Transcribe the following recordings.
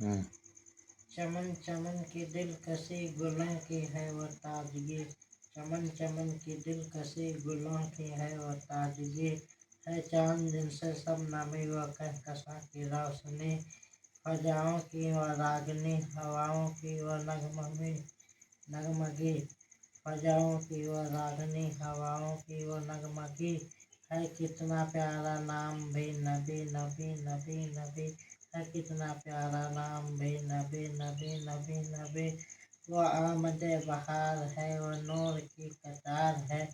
हम्म। चमन चमन की दिलकशी गुलों की है वो ताजगी। चमन चमन की दिलकशी गुलों की है वो ताजगी। है चांद जिनसे सब नमी व कहकशां की रोशनी। फजाओं की वो रागनी हवाओं की वो नगमगी। फजाओं की वो रागनी हवाओं की वो नगमगी। है कितना प्यारा नाम भी नबी नबी नबी नबी। है कितना प्यारा नाम भी नबी नबी नबी नबी। वो आमदे बहार है वो नूर की कतार है।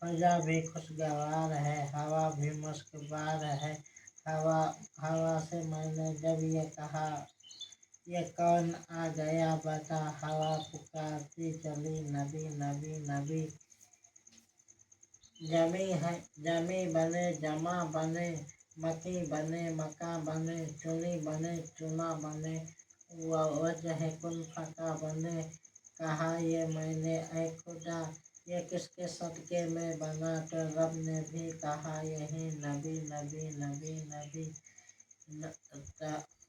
फजा भी खुशगवार है हवा भी मुस्कबार है। हवा हवा से मैंने जब ये कहा ये कौन आ गया बता। हवा पुकारती चली नबी नबी नबी। जमी बने जमा बने मकी बने मका बने चुनी बने चुना बने वजह कुल फका बने। कहा ये मैंने ऐ खुदा ये किसके सदके में बना। तो रब ने भी कहा यही नबी नबी नबी नबी।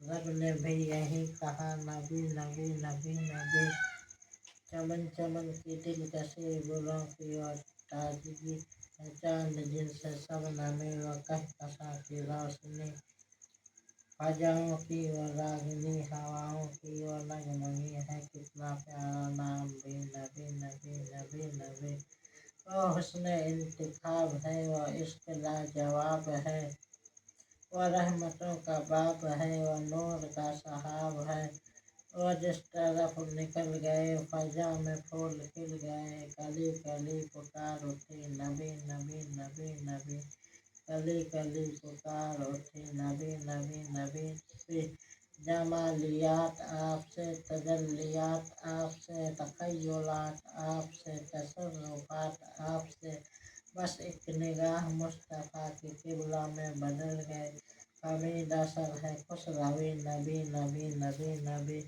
रब ने भी यही कहा नबी नबी नबी नबी। चमन चमन की दिलकशी गुलों की और ताजगी। है चांद जिनसे सब नमी व कहकशां की रोशनी। फजाओं की वो रागनी हवाओं की वो नगमगी। है कितना प्यारा नाम भी नबी नबी नबी नबी। वो हुस्न इंतिखाब है वो इश्क लाजवाब है। वो रहमतों का बाप है वो नूर का सहाब है। वो जिस तरफ निकल गए फजा में फूल खिल गए। कली कली पुकार उठी नबी नबी नबी नबी। कली कली पुकार उठी नबी नबी नबी नबी। जमालियात आपसे तजल्लियात आपसे तखय्युलात आपसे तसर्रुफात आपसे। बस एक निगाह मुस्तफा की किबला में बदल गए। हमीद असर है खुश रवि नबी नबी नबी नबी।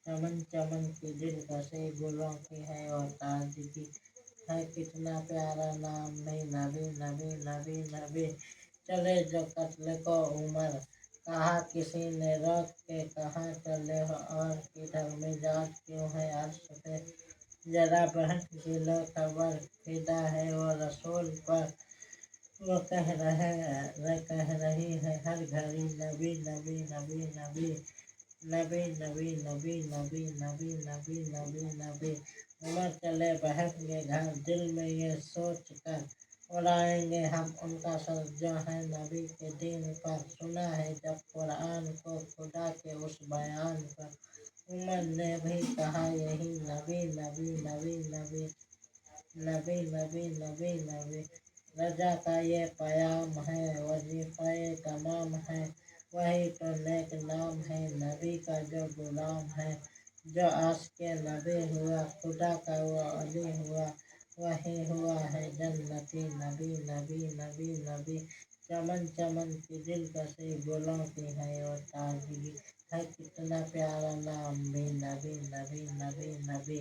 चमन चमन की दिलकशी गुलों की है और ताजगी। है कितना प्यारा नाम भी नबी नबी नबी नबी। चले जो कत्ल को उमर कहा किसी ने रोक के कहाँ चले हो और किधर मिजाज क्यों है अर्श पे। जरा बहक की लो खबर फिदा है वो रसूल पर। वो कह रही है हर घड़ी नबी नबी नबी नबी नबी नबी नबी नबी नबी नबी नबी नबी। उमर चले बहकेंगे घर दिल में ये सोच कर। उड़ाएंगे हम उनका सर जो है नबी के दीन पर। सुना है जब कुरान को खुदा के उस बयान पर। उमर ने भी कहा यही नबी नबी नबी नबी नबी नबी नबी नबी। रजा का ये पयाम है वजीफाए तमाम है। वही तो नेक नाम है नबी का जो गुलाम है। जो आशिक़ नबी हुआ खुदा का वो अली हुआ। वही हुआ है जन्नती नबी नबी नबी नबी। चमन चमन की दिलकशी गुलों की है वो ताजगी। है कितना प्यारा नाम भी नबी नबी नबी नबी।